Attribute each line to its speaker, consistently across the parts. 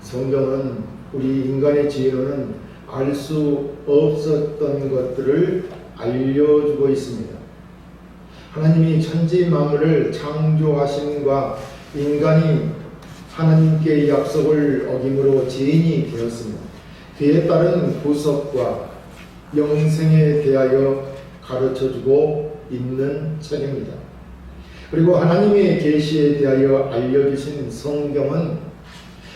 Speaker 1: 성경은 우리 인간의 지혜로는 알 수 없었던 것들을 알려주고 있습니다. 하나님이 천지 만물을 창조하심과 인간이 하나님께의 약속을 어김으로 죄인이 되었습니다. 그에 따른 구속과 영생에 대하여 가르쳐주고 있는 책입니다. 그리고 하나님의 계시에 대하여 알려주신 성경은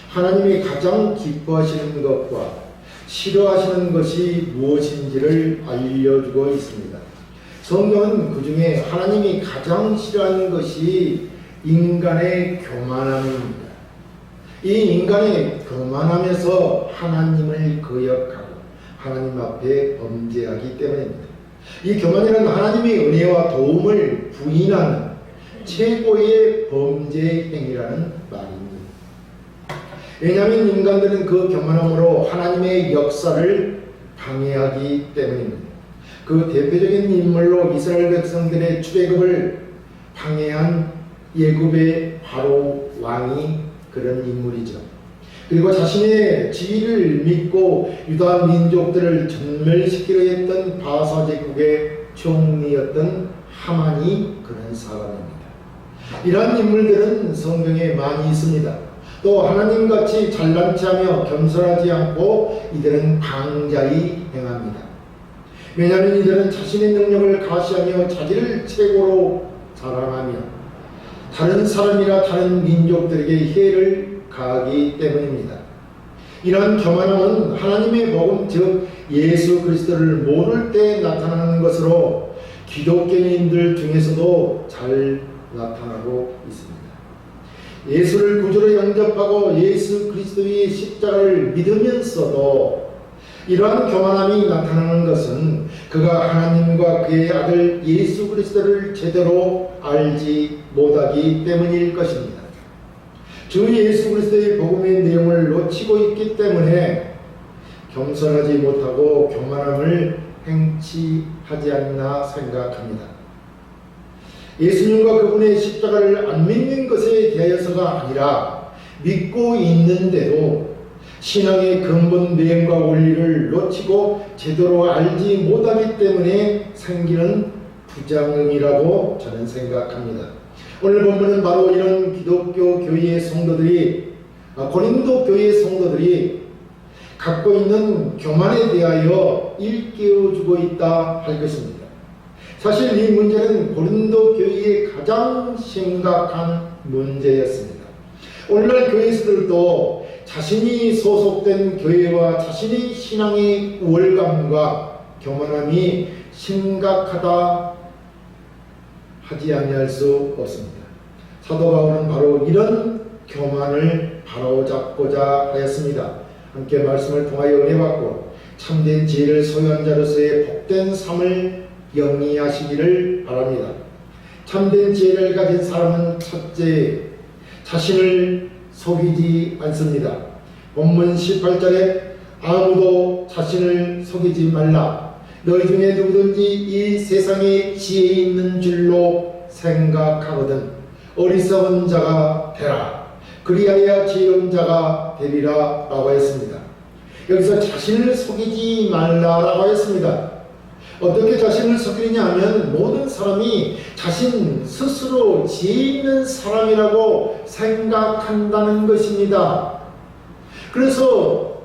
Speaker 1: 하나님이 가장 기뻐하시는 것과 싫어하시는 것이 무엇인지를 알려주고 있습니다. 성경은 그 중에 하나님이 가장 싫어하는 것이 인간의 교만함입니다. 이 인간의 교만함에서 하나님을 거역하고 하나님 앞에 범죄하기 때문입니다. 이 교만이란 하나님의 은혜와 도움을 부인하는 최고의 범죄 행위라는 말입니다. 왜냐하면 인간들은 그 교만함으로 하나님의 역사를 방해하기 때문입니다. 그 대표적인 인물로 이스라엘 백성들의 출애굽을 방해한 예굽의 바로 왕이 그런 인물이죠. 그리고 자신의 지위를 믿고 유다 민족들을 전멸시키려 했던 바사 제국의 총리였던 하만이 그런 사람입니다. 이러한 인물들은 성경에 많이 있습니다. 또 하나님같이 잘난체하며 겸손하지 않고 이들은 방자히 행합니다. 왜냐하면 이들은 자신의 능력을 과시하며 자기를 최고로 자랑하며 다른 사람이나 다른 민족들에게 해를 가하기 때문입니다. 이러한 교만함은 하나님의 복음 즉 예수 그리스도를 모를 때 나타나는 것으로 기독교인들 중에서도 잘 나타나고 있습니다. 예수를 구주로 영접하고 예수 그리스도의 십자가를 믿으면서도 이러한 교만함이 나타나는 것은 그가 하나님과 그의 아들 예수 그리스도를 제대로 알지 못하기 때문일 것입니다. 주 예수 그리스도의 복음의 내용을 놓치고 있기 때문에 겸손하지 못하고 교만함을 행치하지 않나 생각합니다. 예수님과 그분의 십자가를 안 믿는 것에 대해서가 아니라 믿고 있는데도 신앙의 근본 내용과 원리를 놓치고 제대로 알지 못하기 때문에 생기는 부장음이라고 저는 생각합니다. 오늘 본문은 바로 이런 기독교 교회의 성도들이 고린도 교회의 성도들이 갖고 있는 교만에 대하여 일깨워주고 있다 할 것입니다. 사실 이 문제는 고린도 교회의 가장 심각한 문제였습니다. 오늘날 교회에서들도 자신이 소속된 교회와 자신의 신앙의 우월감과 교만함이 심각하다 하지 아니할 수 없습니다. 사도 바울은 바로 이런 교만을 바로잡고자 하였습니다. 함께 말씀을 통하여 은혜받고 참된 지혜를 소유한 자로서의 복된 삶을 영위하시기를 바랍니다. 참된 지혜를 가진 사람은 첫째, 자신을 속이지 않습니다. 본문 18절에 아무도 자신을 속이지 말라. 너희 중에 누구든지 이 세상에 지혜 있는 줄로 생각하거든 어리석은 자가 되라. 그리하여 지혜로운 자가 되리라 라고 했습니다. 여기서 자신을 속이지 말라라고 했습니다. 어떻게 자신을 속이느냐 하면 모든 사람이 자신 스스로 지혜 있는 사람이라고 생각한다는 것입니다. 그래서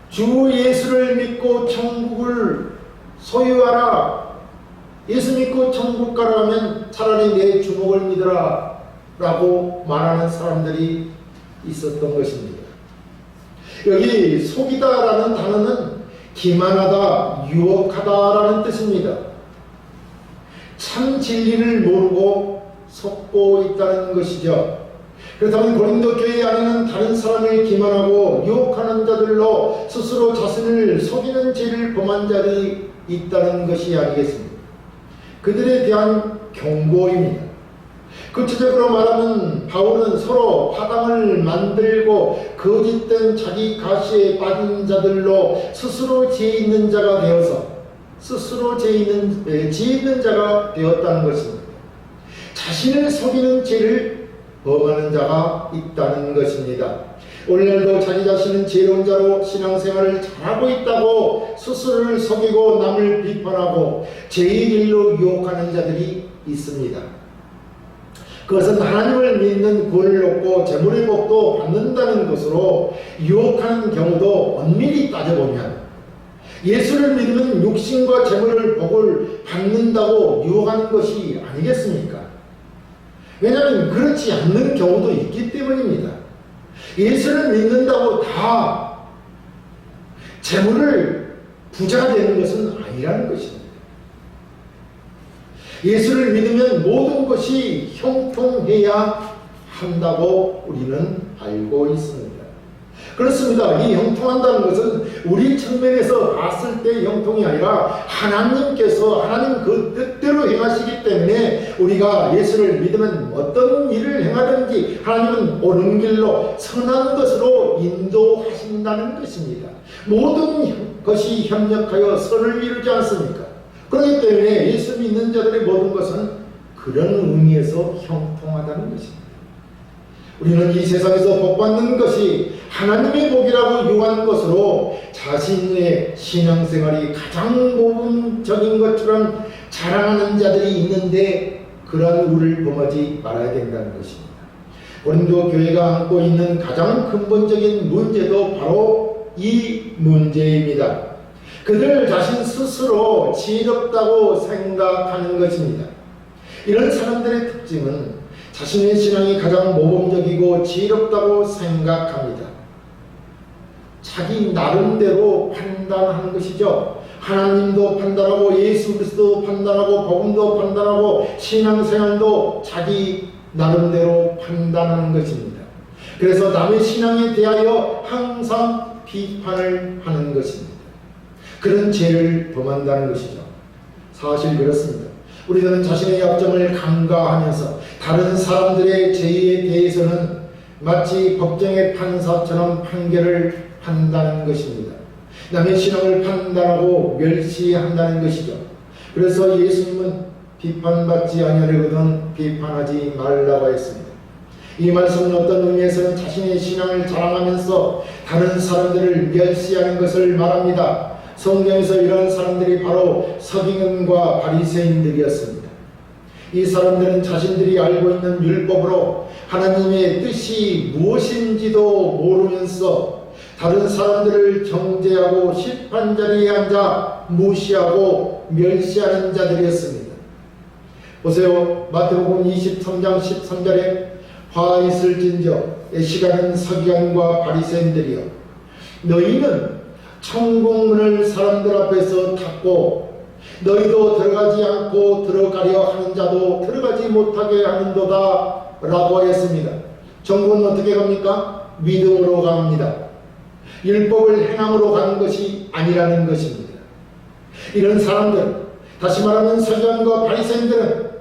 Speaker 1: 주 예수를 믿고 천국을 소유하라. 예수 믿고 천국 가라 하면 차라리 내 주먹을 믿어라 라고 말하는 사람들이 있었던 것입니다. 여기 속이다라는 단어는 기만하다, 유혹하다라는 뜻입니다. 참 진리를 모르고 속고 있다는 것이죠. 그렇다면 고린도 교회 안에는 다른 사람을 기만하고 유혹하는 자들로 스스로 자신을 속이는 죄를 범한 자들이 있다는 것이 아니겠습니까? 그들에 대한 경고입니다. 구체적으로 말하면 바울은 서로 화당을 만들고 거짓된 자기 가시에 빠진 자들로 스스로 지혜 있는 자가 되어서 스스로 지혜 있는 자가 되었다는 것입니다. 자신을 속이는 죄를 범하는 그런 자가 있다는 것입니다. 오늘날도 자기 자신은 지혜로운 자로 신앙생활을 잘하고 있다고 스스로를 속이고 남을 비판하고 죄의 길로 유혹하는 자들이 있습니다. 그것은 하나님을 믿는 구원을 얻고 재물의 복도 받는다는 것으로 유혹하는 경우도 엄밀히 따져보면 예수를 믿으면 육신과 재물을 복을 받는다고 유혹하는 것이 아니겠습니까? 왜냐하면 그렇지 않는 경우도 있기 때문입니다. 예수를 믿는다고 다 재물을 부자가 되는 것은 아니라는 것입니다. 예수를 믿으면 모든 것이 형통해야 한다고 우리는 알고 있습니다. 그렇습니다. 이 형통한다는 것은 우리 측면에서 봤을 때 형통이 아니라 하나님께서 하나님 그 뜻대로 행하시기 때문에 우리가 예수를 믿으면 어떤 일을 행하든지 하나님은 옳은 길로 선한 것으로 인도하신다는 것입니다. 모든 것이 협력하여 선을 이루지 않습니까? 그렇기 때문에 예수 믿는 자들의 모든 것은 그런 의미에서 형통하다는 것입니다. 우리는 이 세상에서 복받는 것이 하나님의 복이라고 유한 것으로 자신의 신앙생활이 가장 모범적인 것처럼 자랑하는 자들이 있는데 그러한 우를 범하지 말아야 된다는 것입니다. 고린도 교회가 안고 있는 가장 근본적인 문제도 바로 이 문제입니다. 그들 자신 스스로 지혜롭다고 생각하는 것입니다. 이런 사람들의 특징은 자신의 신앙이 가장 모범적이고 지혜롭다고 생각합니다. 자기 나름대로 판단하는 것이죠. 하나님도 판단하고 예수 그리스도 판단하고 복음도 판단하고 신앙생활도 자기 나름대로 판단하는 것입니다. 그래서 남의 신앙에 대하여 항상 비판을 하는 것입니다. 그런 죄를 범한다는 것이죠. 사실 그렇습니다. 우리들은 자신의 약점을 간과하면서 다른 사람들의 죄에 대해서는 마치 법정의 판사처럼 판결을 한다는 것입니다. 남의 신앙을 판단하고 멸시한다는 것이죠. 그래서 예수님은 비판받지 아니하려거든 비판하지 말라고 했습니다. 이 말씀은 어떤 의미에서는 자신의 신앙을 자랑하면서 다른 사람들을 멸시하는 것을 말합니다. 성경에서 이런 사람들이 바로 서기관과 바리새인들이었습니다. 이 사람들은 자신들이 알고 있는 율법으로 하나님의 뜻이 무엇인지도 모르면서 다른 사람들을 정죄하고 심판 자리에 앉아 무시하고 멸시하는 자들이었습니다. 보세요. 마태복음 23장 13절에 화 있을진저 시간은 서기관과 바리새인들이여 너희는 천국문을 사람들 앞에서 닫고 너희도 들어가지 않고 들어가려 하는 자도 들어가지 못하게 하는도다 라고 했습니다. 천국은 어떻게 갑니까? 믿음으로 갑니다. 율법을 행함으로 가는 것이 아니라는 것입니다. 이런 사람들, 다시 말하면 서기관과 바리새인들은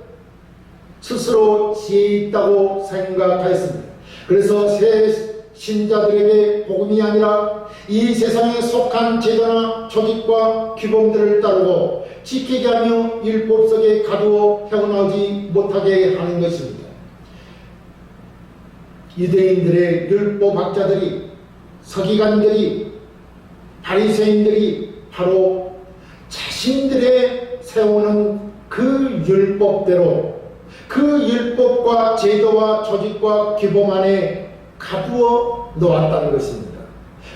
Speaker 1: 스스로 지혜 있다고 생각하였습니다. 그래서 새 신자들에게 복음이 아니라 이 세상에 속한 제도나 조직과 규범들을 따르고 지키게 하며 율법 속에 가두어 헤어나오지 못하게 하는 것입니다. 유대인들의 율법학자들이, 서기관들이, 바리새인들이 바로 자신들의 세우는 그 율법대로 그 율법과 제도와 조직과 규범 안에 가두어 놓았다는 것입니다.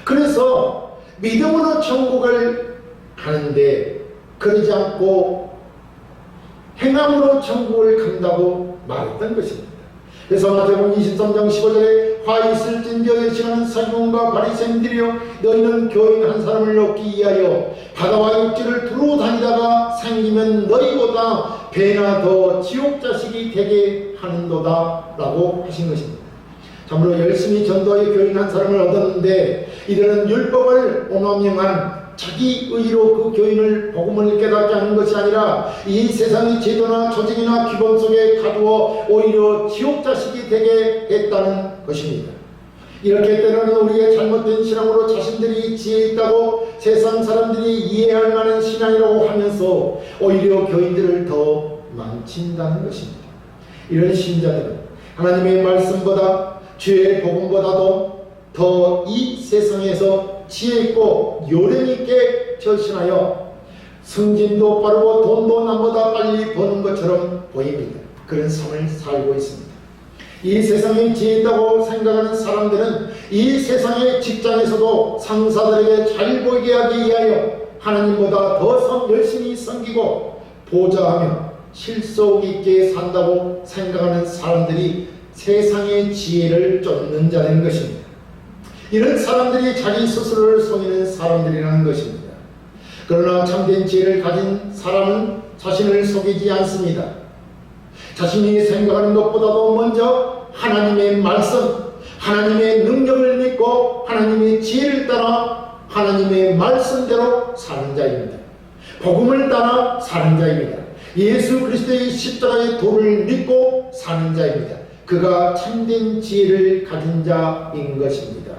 Speaker 1: 그래서 믿음으로 천국을 가는데 그러지 않고 행함으로 천국을 간다고 말했던 것입니다. 그래서 마태복음 23장 15절에 화 있을진저 시간은 서기관과 바리새인들이여 너희는 교인 한 사람을 얻기 위하여 바다와 육지를 두루 다니다가 생기면 너희보다 배나 더 지옥 자식이 되게 하는도다 라고 하신 것입니다. 참으로 열심히 전도하여 교인 한 사람을 얻었는데 이들은 율법을 오남용한 자기 의로 그 교인을 복음을 깨닫게 하는 것이 아니라 이 세상의 제도나 조직이나 규범 속에 가두어 오히려 지옥 자식이 되게 했다는 것입니다. 이렇게 때로는 우리의 잘못된 신앙으로 자신들이 지혜 있다고 세상 사람들이 이해할 만한 신앙이라고 하면서 오히려 교인들을 더 망친다는 것입니다. 이런 신자들은 하나님의 말씀보다 주의 복음보다도 더 이 세상에서 지혜 있고 요령 있게 절신하여 승진도 빠르고 돈도 남보다 빨리 버는 것처럼 보입니다. 그런 삶을 살고 있습니다. 이 세상에 지혜 있다고 생각하는 사람들은 이 세상의 직장에서도 상사들에게 잘 보이게 하기 위하여 하나님보다 더 열심히 섬기고 보좌하며 실속 있게 산다고 생각하는 사람들이 세상의 지혜를 쫓는 자인 것입니다. 이런 사람들이 자기 스스로를 속이는 사람들이라는 것입니다. 그러나 참된 지혜를 가진 사람은 자신을 속이지 않습니다. 자신이 생각하는 것보다도 먼저 하나님의 말씀, 하나님의 능력을 믿고 하나님의 지혜를 따라 하나님의 말씀대로 사는 자입니다. 복음을 따라 사는 자입니다. 예수 그리스도의 십자가의 도를 믿고 사는 자입니다. 그가 참된 지혜를 가진 자인 것입니다.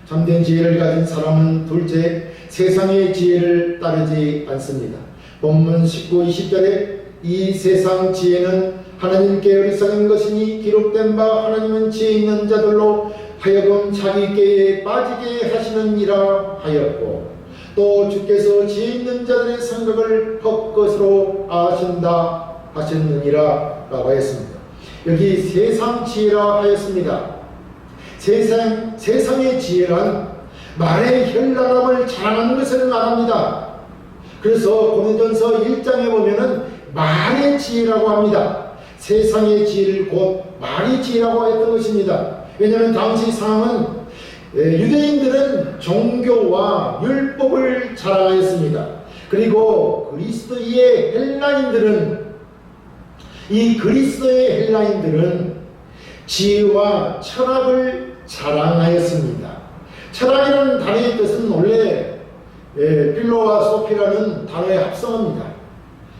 Speaker 1: 참된 지혜를 가진 사람은 둘째, 세상의 지혜를 따르지 않습니다. 본문 19, 20절에 이 세상 지혜는 하나님께 어리석은 것이니 기록된 바 하나님은 지혜 있는 자들로 하여금 자기 꾀에 빠지게 하시느니라 하였고, 또 주께서 지혜 있는 자들의 생각을 헛것으로 아신다 하셨느니라 라고 했습니다. 여기 세상 지혜라 하였습니다. 세상의 지혜란 말의 현란함을 자랑하는 것을 말합니다. 그래서 고린도전서 1장에 보면은 말의 지혜라고 합니다. 세상의 지혜를 곧 말의 지혜라고 했던 것입니다. 왜냐하면 당시 상황은 유대인들은 종교와 율법을 자랑하였습니다. 그리고 그리스도의 헬라인들은 지혜와 철학을 자랑하였습니다. 철학이라는 단어의 뜻은 원래 필로와 소피라는 단어의 합성어입니다.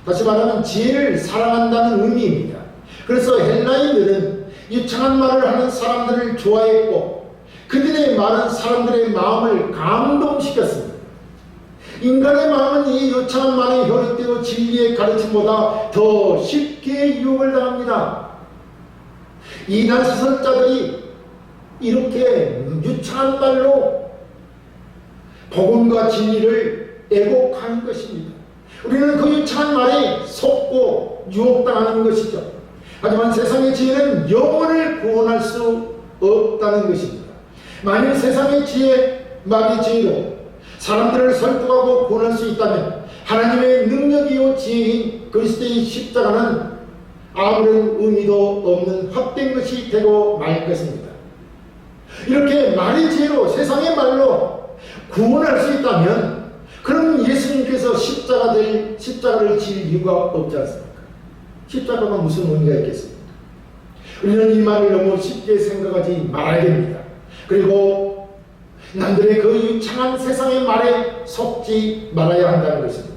Speaker 1: 다시 말하면 지혜를 사랑한다는 의미입니다. 그래서 헬라인들은 유창한 말을 하는 사람들을 좋아했고 그들의 말은 사람들의 마음을 감동시켰습니다. 인간의 마음은 이 유창한 말에 혈육되고 진리의 가르침보다 더 쉽게 유혹을 당합니다. 이단 사설자들이 이렇게 유창한 말로 복음과 진리를 애곡하는 것입니다. 우리는 그 유창한 말에 속고 유혹당하는 것이죠. 하지만 세상의 지혜는 영혼을 구원할 수 없다는 것입니다. 만일 세상의 지혜, 말의 지혜로 사람들을 설득하고 구원할 수 있다면 하나님의 능력이요 지혜인 그리스도의 십자가는 아무런 의미도 없는 헛된 것이 되고 말 것입니다. 이렇게 말의 지혜로 세상의 말로 구원할 수 있다면 그럼 예수님께서 십자가를 질 이유가 없지 않습니까? 십자가가 무슨 의미가 있겠습니까? 우리는 이 말을 너무 쉽게 생각하지 말아야 됩니다. 그리고 남들의 그 유창한 세상의 말에 속지 말아야 한다는 것입니다.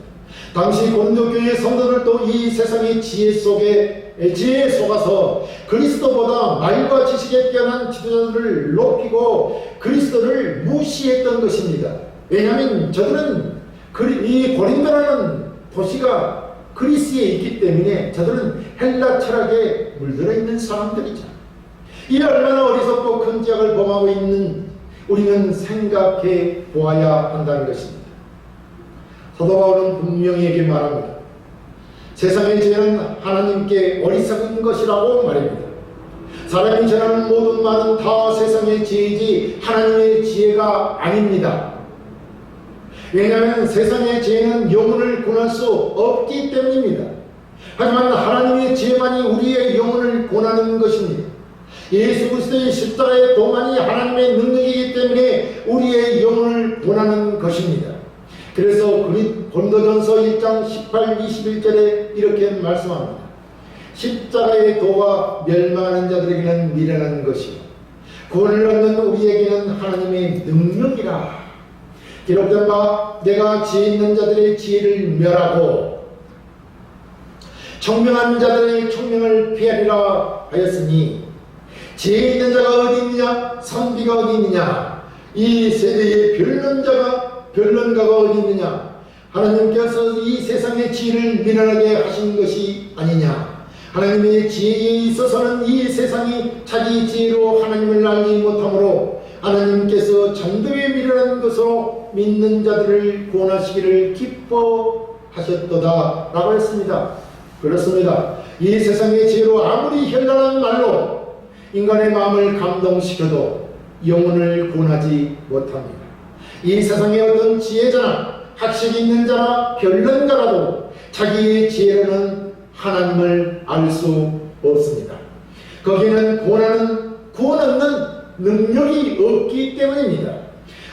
Speaker 1: 당시 고린도교회 성도들도 이 세상의 지혜에 속아서 그리스도보다 말과 지식에 뛰어난 지도자들을 높이고 그리스도를 무시했던 것입니다. 왜냐하면 저들은 이 고린도라는 도시가 그리스에 있기 때문에 저들은 헬라 철학에 물들어 있는 사람들이죠. 이 얼마나 어리석고 큰 죄악을 범하고 있는 우리는 생각해 보아야 한다는 것입니다. 사도 바울은 분명히 이렇게 말합니다. 세상의 지혜는 하나님께 어리석은 것이라고 말합니다. 사람이 전하는 모든 말은 다 세상의 지혜이지 하나님의 지혜가 아닙니다. 왜냐하면 세상의 지혜는 영혼을 구원할 수 없기 때문입니다. 하지만 하나님의 지혜만이 우리의 영혼을 구원하는 것입니다. 예수 그리스도의 십자가의 도만이 하나님의 능력이기 때문에 우리의 영혼을 구원하는 것입니다. 그래서 고린도전서 1장 18, 21절에 이렇게 말씀합니다. 십자가의 도가 멸망하는 자들에게는 미련한 것이요 구원을 얻는 우리에게는 하나님의 능력이라. 기록된 바 내가 지혜 있는 자들의 지혜를 멸하고 총명한 자들의 총명을 피하리라 하였으니 지혜 있는 자가 어디 있느냐? 선비가 어디 있느냐? 이 세대의 변론가가 어디 있느냐? 하나님께서 이 세상의 지혜를 미련하게 하신 것이 아니냐? 하나님의 지혜에 있어서는 이 세상이 자기 지혜로 하나님을 알지 못하므로 하나님께서 전도에 미련한 것으로 믿는 자들을 구원하시기를 기뻐하셨도다 라고 했습니다. 그렇습니다. 이 세상의 지혜로 아무리 현란한 말로 인간의 마음을 감동시켜도 영혼을 구원하지 못합니다. 이 세상의 어떤 지혜자나 학식이 있는 자나 별론가라도 자기의 지혜로는 하나님을 알 수 없습니다. 거기에는 구원 얻는 능력이 없기 때문입니다.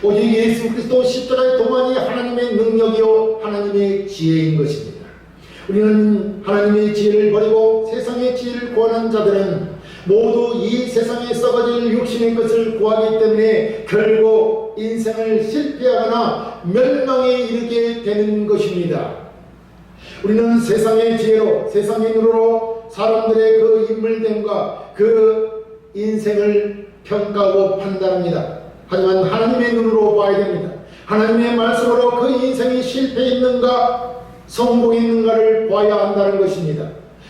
Speaker 1: 오직 예수 그리스도 십자가의 도만이 하나님의 능력이요 하나님의 지혜인 것입니다. 우리는 하나님의 지혜를 버리고 세상의 지혜를 구하는 자들은 모두 이 세상에 썩어질 육신의 것을 구하기 때문에 결국 인생을 실패하거나 멸망에 이르게 되는 것입니다. 우리는 세상의 지혜로, 세상의 눈으로 사람들의 그 인물됨과 그 인생을 평가하고 판단합니다. 하지만 하나님의 눈으로 봐야 됩니다. 하나님의 말씀으로 그 인생이 실패했는가 성공했는가를 봐야 한다는 것입니다.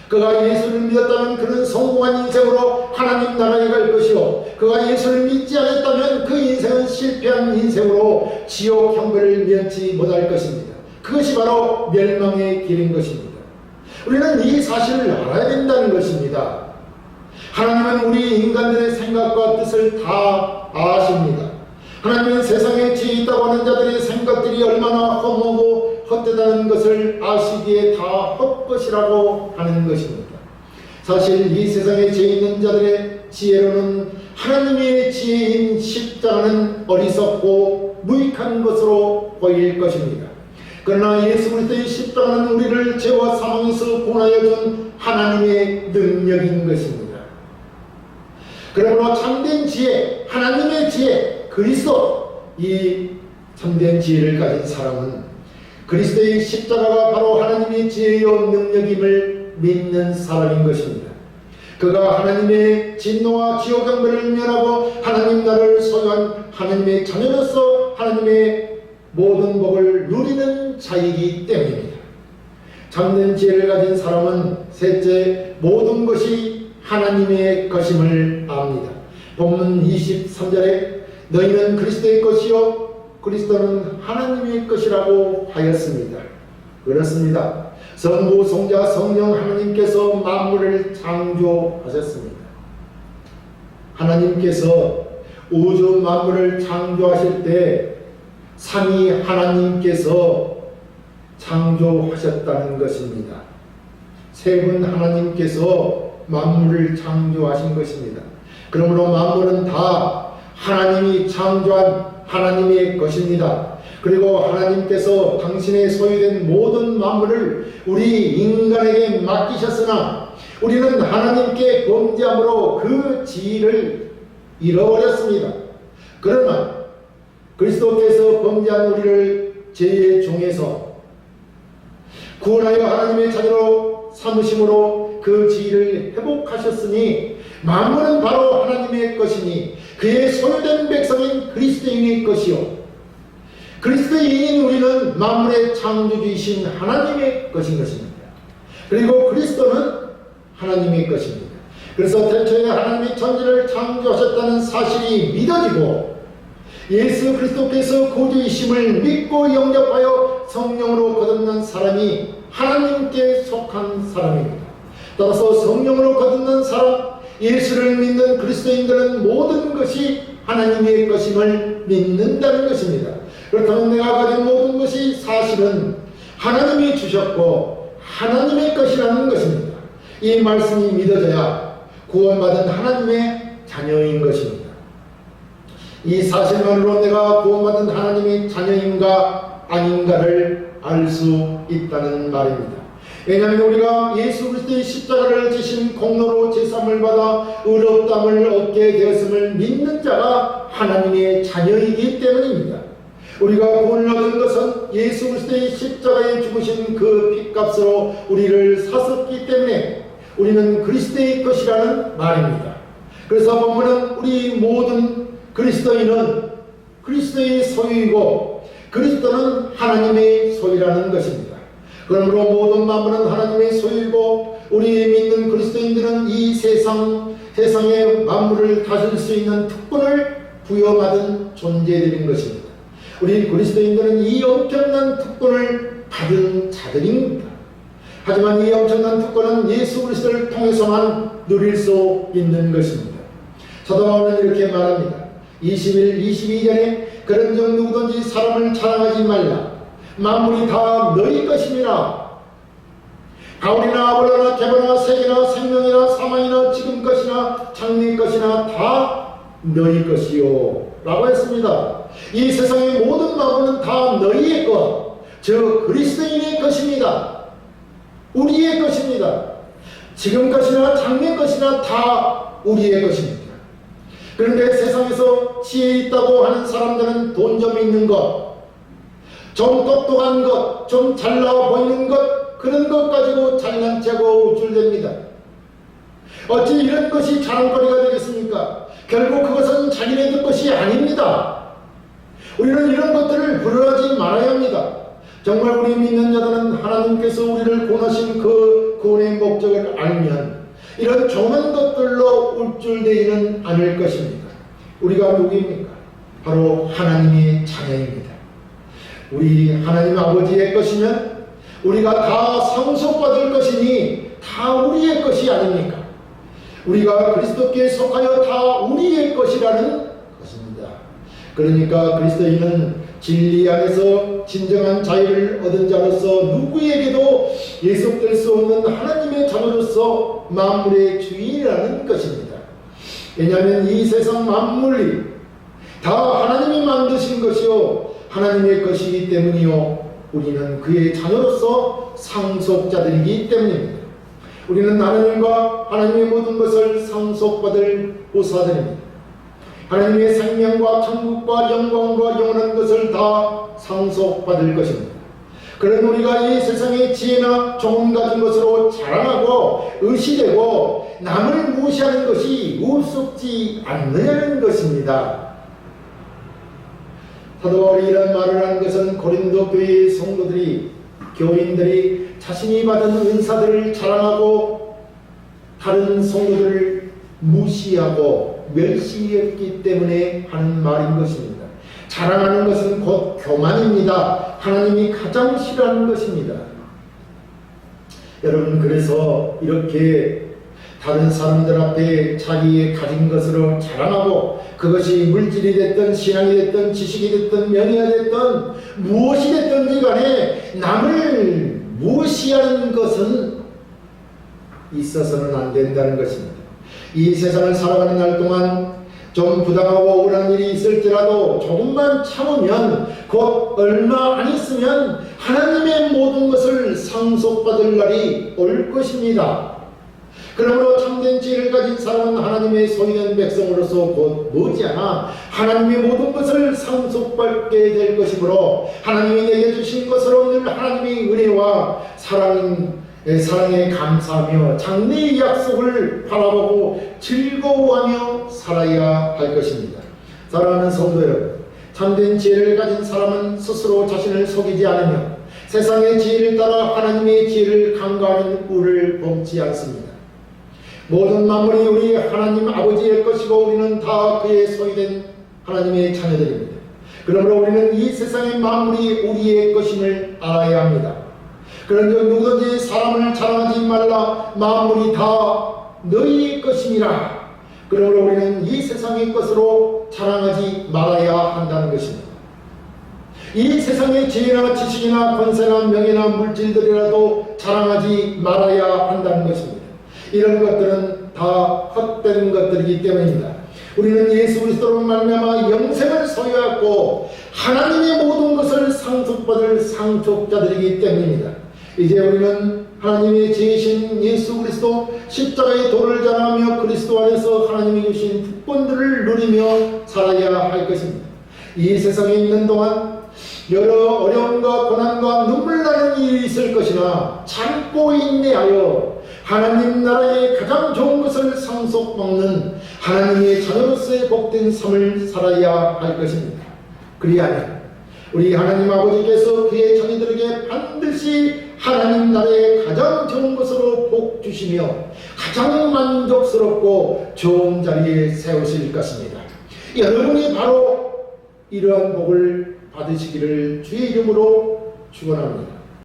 Speaker 1: 그가 예수를 믿었다면 그는 성공한 인생으로 하나님 나라에 갈 것이요, 그가 예수를 믿지 않았다면 그 인생은 실패한 인생으로 지옥 형벌을 면치 못할 것입니다. 그것이 바로 멸망의 길인 것입니다. 우리는 이 사실을 알아야 된다는 것입니다. 하나님은 우리 인간들의 생각과 뜻을 다 아십니다. 하나님은 세상에 지혜 있다고 하는 자들의 생각들이 얼마나 험하고 헛되다는 것을 아시기에 다 헛것이라고 하는 것입니다. 사실 이 세상에 지혜 있는 자들의 지혜로는 하나님의 지혜인 십자가는 어리석고 무익한 것으로 보일 것입니다. 그러나 예수 그리스도의 십자가는 우리를 죄와 사망에서 구원하여 준 하나님의 능력인 것입니다. 그러므로 참된 지혜, 하나님의 지혜, 그리스도, 이 참된 지혜를 가진 사람은 그리스도의 십자가가 바로 하나님의 지혜요 능력임을 믿는 사람인 것입니다. 그가 하나님의 진노와 지옥 형벌을 면하고 하나님 나라를 소유한 하나님의 자녀로서 하나님의 모든 복을 누리는 자이기 때문입니다. 참된 지혜를 가진 사람은 셋째, 모든 것이 하나님의 것임을 압니다. 본문 23절에 너희는 그리스도의 것이요 그리스도는 하나님의 것이라고 하였습니다. 그렇습니다. 성부, 성자, 성령 하나님께서 만물을 창조하셨습니다. 하나님께서 우주 만물을 창조하실 때 삼위 하나님께서 창조하셨다는 것입니다. 세 분 하나님께서 만물을 창조하신 것입니다. 그러므로 만물은 다 하나님이 창조한 하나님의 것입니다. 그리고 하나님께서 당신의 소유된 모든 만물을 우리 인간에게 맡기셨으나 우리는 하나님께 범죄함으로 그 지위를 잃어버렸습니다. 그러나 그리스도께서 범죄한 우리를 죄의 종에서 구원하여 하나님의 자녀로 삼으심으로 그 지위를 회복하셨으니 만물은 바로 하나님의 것이니 그의 소유된 백성인 그리스도인의 것이요 그리스도인인 우리는 만물의 창조주이신 하나님의 것인 것입니다. 그리고 그리스도는 하나님의 것입니다. 그래서 태초에 하나님이 천지를 창조하셨다는 사실이 믿어지고 예수 그리스도께서 구주이심을 믿고 영접하여 성령으로 거듭난 사람이 하나님께 속한 사람입니다. 따라서 성령으로 거듭난 사람, 예수를 믿는 그리스도인들은 모든 것이 하나님의 것임을 믿는다는 것입니다. 그렇다면 내가 가진 모든 것이 사실은 하나님이 주셨고 하나님의 것이라는 것입니다. 이 말씀이 믿어져야 구원받은 하나님의 자녀인 것입니다. 이 사실만으로 내가 구원받은 하나님의 자녀인가 아닌가를 알 수 있다는 말입니다. 왜냐하면 우리가 예수 그리스도의 십자가를 지신 공로로 제사함을 받아 의롭다함을 얻게 되었음을 믿는 자가 하나님의 자녀이기 때문입니다. 우리가 구원을 얻은 것은 예수 그리스도의 십자가에 죽으신 그 핏값으로 우리를 샀었기 때문에 우리는 그리스도의 것이라는 말입니다. 그래서 본문은 우리 모든 그리스도인은 그리스도의 소유이고 그리스도는 하나님의 소유라는 것입니다. 그러므로 모든 만물은 하나님의 소유이고 우리 믿는 그리스도인들은 이 세상의 만물을 다스릴 수 있는 특권을 부여받은 존재들인 것입니다. 우리 그리스도인들은 이 엄청난 특권을 받은 자들입니다. 하지만 이 엄청난 특권은 예수 그리스도를 통해서만 누릴 수 있는 것입니다. 사도 바울은 이렇게 말합니다. 21, 22절에 그런즉 누구든지 사람을 자랑하지 말라. 만물이 다 너희 것임이라. 바울이나 아볼로나 개바나 세계나 생명이나 사망이나 지금 것이나 장래 것이나 다 너희 것이요 라고 했습니다. 이 세상의 모든 만물은 다 너희의 것, 저 그리스도인의 것입니다. 우리의 것입니다. 지금 것이나 장래 것이나 다 우리의 것입니다. 그런데 세상에서 지혜 있다고 하는 사람들은 돈 좀 있는 것, 좀 똑똑한 것, 좀 잘나 보이는 것, 그런 것 가지고 잘난 체하고 우쭐댑니다. 어찌 이런 것이 자랑거리가 되겠습니까? 결국 그것은 자기네들 것이 아닙니다. 우리는 이런 것들을 부러워하지 말아야 합니다. 정말 우리 믿는 자들은 하나님께서 우리를 구원하신 그 구원의 목적을 알면 이런 종한 것들로 울줄대지는 않을 것입니다. 우리가 누구입니까? 바로 하나님의 자녀입니다. 우리 하나님 아버지의 것이면 우리가 다 상속받을 것이니 다 우리의 것이 아닙니까? 우리가 그리스도께 속하여 다 우리의 것이라는 것입니다. 그러니까 그리스도인은 진리 안에서 진정한 자유를 얻은 자로서 누구에게도 예속될 수 없는 하나님의 자녀로서 만물의 주인이라는 것입니다. 왜냐하면 이 세상 만물이 다 하나님이 만드신 것이요 하나님의 것이기 때문이요 우리는 그의 자녀로서 상속자들이기 때문입니다. 우리는 하나님과 하나님의 모든 것을 상속받을 보사들입니다. 하나님의 생명과 천국과 영광과 영원한 것을 다 상속받을 것입니다. 그런 우리가 이 세상의 지혜나 종은 가진 것으로 자랑하고 의시되고 남을 무시하는 것이 우습지 않느냐는 것입니다. 사도 바울이 이런 말을 한 것은 고린도 교회의 성도들이 교인들이 자신이 받은 은사들을 자랑하고 다른 성도들을 무시하고 멸시했기 때문에 하는 말인 것입니다. 자랑하는 것은 곧 교만입니다. 하나님이 가장 싫어하는 것입니다. 여러분, 그래서 이렇게 다른 사람들 앞에 자기의 가진 것으로 자랑하고 그것이 물질이 됐든 신앙이 됐든 지식이 됐든 명예가 됐든 무엇이 됐든지 간에 남을 무시하는 것은 있어서는 안 된다는 것입니다. 이 세상을 살아가는 날 동안 좀 부당하고 억울한 일이 있을지라도 조금만 참으면 곧 얼마 안 있으면 하나님의 모든 것을 상속받을 날이 올 것입니다. 그러므로 참된 지혜를 가진 사람은 하나님의 소유된 백성으로서 곧 머지않아 하나님의 모든 것을 상속받게 될 것이므로 하나님이 내게 주신 것으로 늘 하나님의 은혜와 사랑에 감사하며 장래의 약속을 바라보고 즐거워하며 살아야 할 것입니다. 사랑하는 성도 여러분, 참된 지혜를 가진 사람은 스스로 자신을 속이지 않으며 세상의 지혜를 따라 하나님의 지혜를 간과하는 꿀을 범치 않습니다. 모든 만물이 우리 하나님 아버지의 것이고 우리는 다 그의 소유된 하나님의 자녀들입니다. 그러므로 우리는 이 세상의 만물이 우리의 것임을 알아야 합니다. 그런데 누구든지 사람을 자랑하지 말라. 만물이 다 너희의 것임이라. 그러므로 우리는 이 세상의 것으로 자랑하지 말아야 한다는 것입니다. 이 세상의 지혜나 지식이나 권세나 명예나 물질들이라도 자랑하지 말아야 한다는 것입니다. 이런 것들은 다 헛된 것들이기 때문입니다. 우리는 예수 그리스도로 말미암아 영생을 소유하고 하나님의 모든 것을 상속받을 상속자들이기 때문입니다. 이제 우리는 하나님의 지으신 예수 그리스도 십자가의 도를 자랑하며 그리스도 안에서 하나님이 주신 특권들을 누리며 살아야 할 것입니다. 이 세상에 있는 동안 여러 어려움과 고난과 눈물 나는 일이 있을 것이나 참고 인내하여 하나님 나라의 가장 좋은 것을 상속받는 하나님의 자녀로서의 복된 삶을 살아야 할 것입니다. 그리하면 우리 하나님 아버지께서 그의 자녀들에게 반드시 하나님 나라에 가장 좋은 것으로 복 주시며 가장 만족스럽고 좋은 자리에 세우실 것입니다. 여러분이 바로 이러한 복을 받으시기를 주의 이름으로 축원합니다.